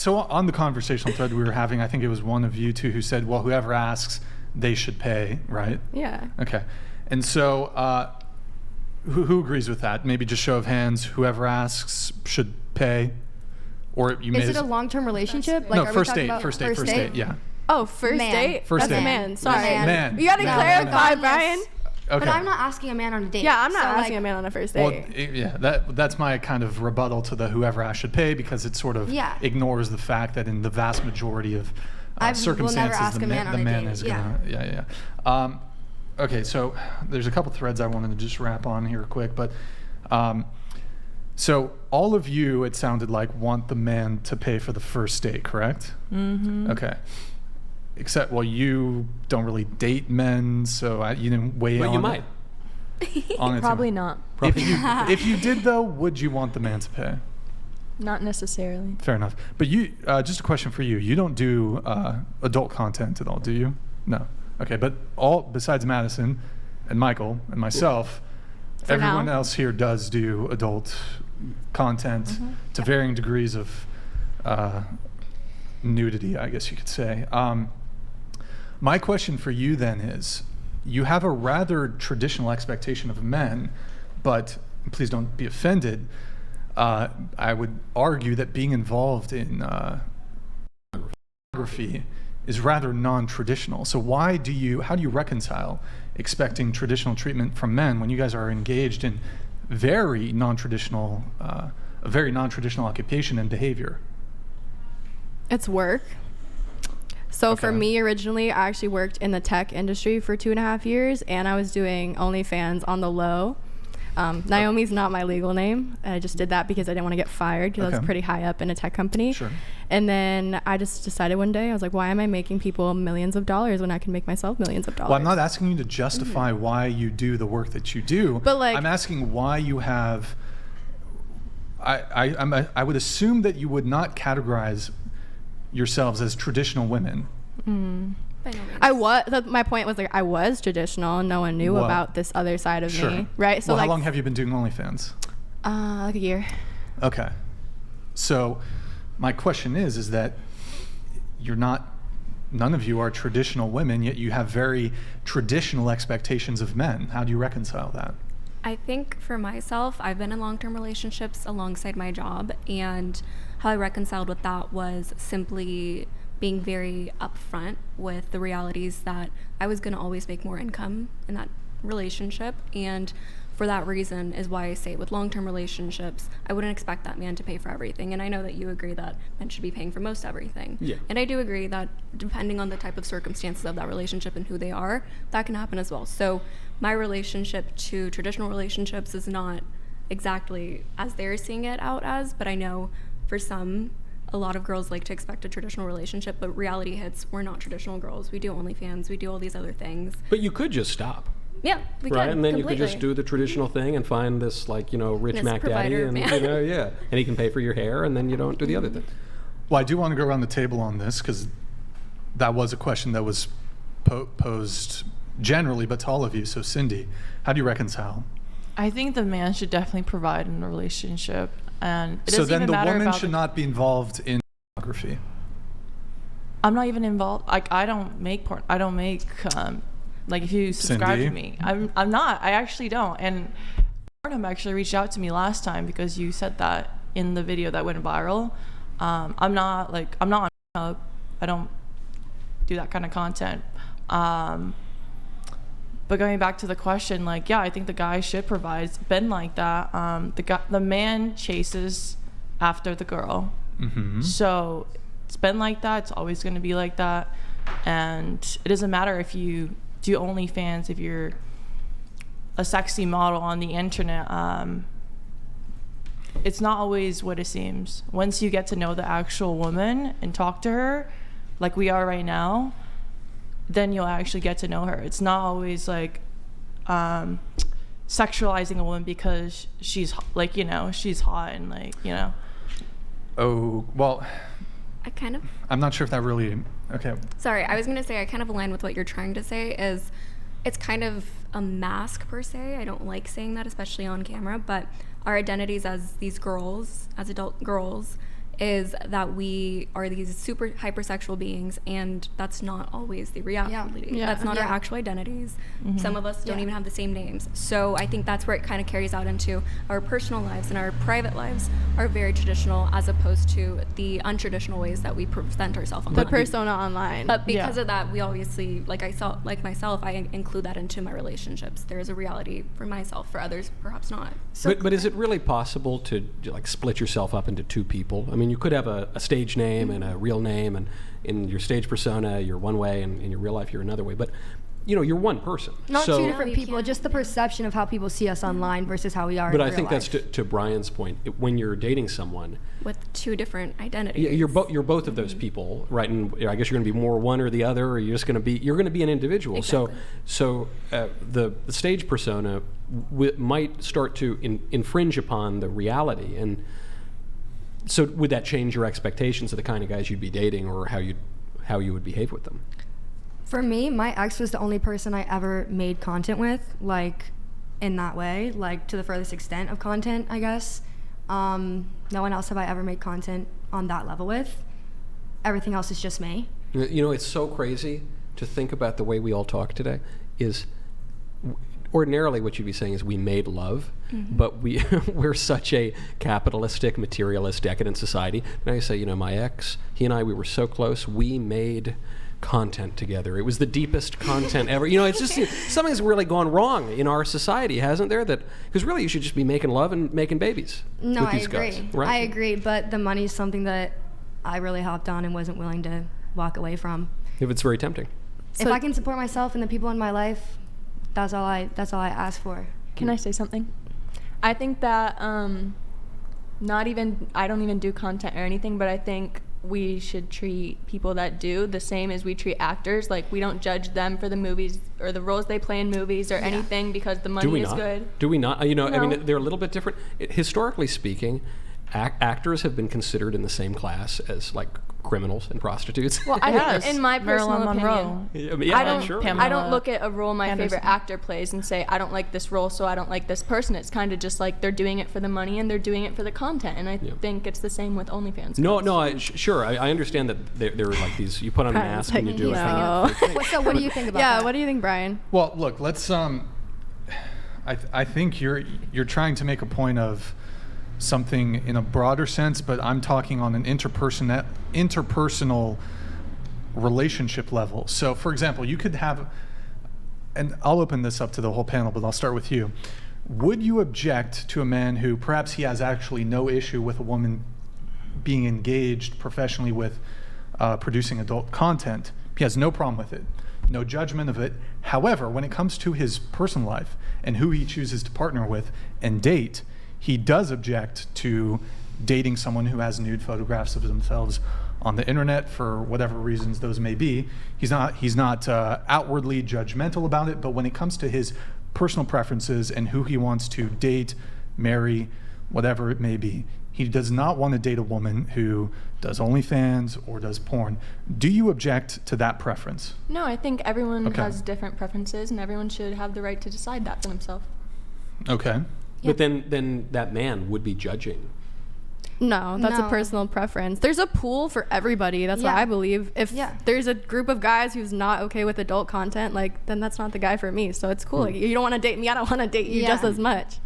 So on the conversational thread we were having, I think it was one of you two who said, well, whoever asks, they should pay, right? Yeah. Okay. And so who agrees with that? Maybe just show of hands, whoever asks should pay? Or you Is it a long-term relationship? No, are we first talking date, about first date, yeah. Oh, first date? First That's date. a man. Sorry. Man. You gotta clarify, Brian. Okay. But I'm not asking a man on a date. Yeah, I'm not asking a man on a first date. Well, that's my kind of rebuttal to the whoever asks should pay, because it sort of ignores the fact that in the vast majority of circumstances, the man is gonna. Okay, so there's a couple threads I wanted to just wrap on here quick, but so all of you, it sounded like, want the man to pay for the first date, correct? Mm-hmm. Okay. Except, well, you don't really date men, so you didn't weigh in on it. Well, you might. Probably not. If you did, though, would you want the man to pay? Not necessarily. Fair enough. But you, just a question for you. You don't do adult content at all, do you? No. Okay, but all besides Madison and Michael and myself, everyone else here does do adult content to varying degrees of nudity, I guess you could say. My question for you then is, you have a rather traditional expectation of men, but please don't be offended. I would argue that being involved in photography is rather non-traditional. So how do you reconcile expecting traditional treatment from men when you guys are engaged in a very non-traditional occupation and behavior? It's work. So for me, originally, I actually worked in the tech industry for 2.5 years, and I was doing OnlyFans on the low. Naomi's not my legal name. I just did that because I didn't want to get fired, because I was pretty high up in a tech company. Sure. And then I just decided one day, I was like, why am I making people millions of dollars when I can make myself millions of dollars? Well, I'm not asking you to justify why you do the work that you do. But I'm asking why you have. I would assume that you would not categorize yourselves as traditional women. My point was, like, I was traditional and no one knew about this other side of me, right? So how long have you been doing OnlyFans? Like a year. Okay. So my question is that none of you are traditional women, yet you have very traditional expectations of men. How do you reconcile that? I think for myself, I've been in long-term relationships alongside my job, and how I reconciled with that was simply being very upfront with the realities that I was going to always make more income in that relationship. And for that reason is why I say with long-term relationships, I wouldn't expect that man to pay for everything. And I know that you agree that men should be paying for most everything. Yeah. And I do agree that depending on the type of circumstances of that relationship and who they are, that can happen as well. So my relationship to traditional relationships is not exactly as they're seeing it out as, but I know for some, a lot of girls like to expect a traditional relationship, but reality hits, we're not traditional girls. We do OnlyFans, we do all these other things. But you could just stop. Yeah, we right, could, and then completely. You could just do the traditional thing and find this, like, rich This Mac Daddy, provider and man. and he can pay for your hair, and then you don't do the other thing. Well, I do want to go around the table on this, because that was a question that was posed generally, but to all of you. So Cindy, how do you reconcile? I think the man should definitely provide in a relationship, and it so doesn't then even the matter woman about should not be involved in pornography. I'm not even involved. Like, I don't make porn. I don't make like, if you subscribe Cindy? to me, I'm not. I actually don't. And Pornhub actually reached out to me last time because you said that in the video that went viral. I'm not on Pornhub. I don't do that kind of content. But going back to the question, like, yeah, I think the guy should provide. It's been like that. The man chases after the girl. Mm-hmm. So it's been like that. It's always going to be like that. And it doesn't matter if you do OnlyFans, if you're a sexy model on the internet. It's not always what it seems. Once you get to know the actual woman and talk to her, like we are right now, then you'll actually get to know her. It's not always like sexualizing a woman because she's like, she's hot and like, Oh, well, I'm not sure if that really, okay. Sorry, I was going to say I kind of align with what you're trying to say. Is it's kind of a mask per se. I don't like saying that, especially on camera, but our identities as these girls, as adult girls, is that we are these super hypersexual beings, and that's not always the reality. Yeah. That's not our Yeah. actual identities. Some of us don't even have the same names. So I think that's where it kind of carries out into our personal lives, and our private lives are very traditional as opposed to the untraditional ways that we present ourselves The online. persona online. But because of that, we obviously, like myself, I include that into my relationships. There is a reality for myself, for others, perhaps not. But is it really possible to like split yourself up into two people? I mean, you could have a stage name and a real name, and in your stage persona, you're one way, and in your real life, you're another way. But you're one person. Not so, two different you people, can't. just the perception of how people see us online versus how we are But in I real think that's life. to Brian's point. When you're dating someone, With two different identities. you're both of those people, right? And I guess you're going to be more one or the other, or you're going to be an individual. Exactly. So the stage persona might start to infringe upon the reality, and so would that change your expectations of the kind of guys you'd be dating, or how you would behave with them? For me, my ex was the only person I ever made content with, like, in that way, like, to the furthest extent of content, I guess. No one else have I ever made content on that level with. Everything else is just me. It's so crazy to think about the way we all talk today. Is ordinarily what you'd be saying is we made love, but we're such a capitalistic, materialist, decadent society. Now you say, my ex, he and I, we were so close, we made content together. It was the deepest content ever. It's just something's really gone wrong in our society, hasn't there? That because really you should just be making love and making babies. No, with I these agree. guys, right? I agree, but the money is something that I really hopped on and wasn't willing to walk away from. If it's very tempting. If I can support myself and the people in my life, that's all I ask for. Can I say something? I think that I don't even do content or anything, but I think we should treat people that do the same as we treat actors. Like, we don't judge them for the movies or the roles they play in movies or anything because the money is good. Do we not? I No. mean, they're a little bit different. Historically speaking, actors have been considered in the same class as like criminals and prostitutes. Well, I Yes. think in my personal Marilyn opinion, Monroe. I don't, sure. Pamela I don't look at a role my Anderson. favorite actor plays and say, I don't like this role, so I don't like this person. It's kind of just like they're doing it for the money and they're doing it for the content. And I think it's the same with OnlyFans. No, sure. I understand that they're like these. You put on a mask and you do it. No. So what do you think about Yeah, that? what do you think, Brian? Well, look, let's I think you're trying to make a point of something in a broader sense, but I'm talking on an interpersonal relationship level. So, for example, you could have, and I'll open this up to the whole panel, but I'll start with you. Would you object to a man who perhaps he has actually no issue with a woman being engaged professionally with producing adult content? He has no problem with it, no judgment of it. However, when it comes to his personal life and who he chooses to partner with and date, he does object to dating someone who has nude photographs of themselves on the internet for whatever reasons those may be. He's not outwardly judgmental about it, but when it comes to his personal preferences and who he wants to date, marry, whatever it may be, he does not want to date a woman who does OnlyFans or does porn. Do you object to that preference? No, I think everyone Okay. has different preferences and everyone should have the right to decide that for themselves. Okay. But then that man would be judging. No, that's a No. personal preference. There's a pool for everybody. That's what Yeah. I believe. If Yeah. there's a group of guys who's not okay with adult content, then that's not the guy for me. So it's cool. Like, you don't want to date me, I don't want to date you just Yeah. as much.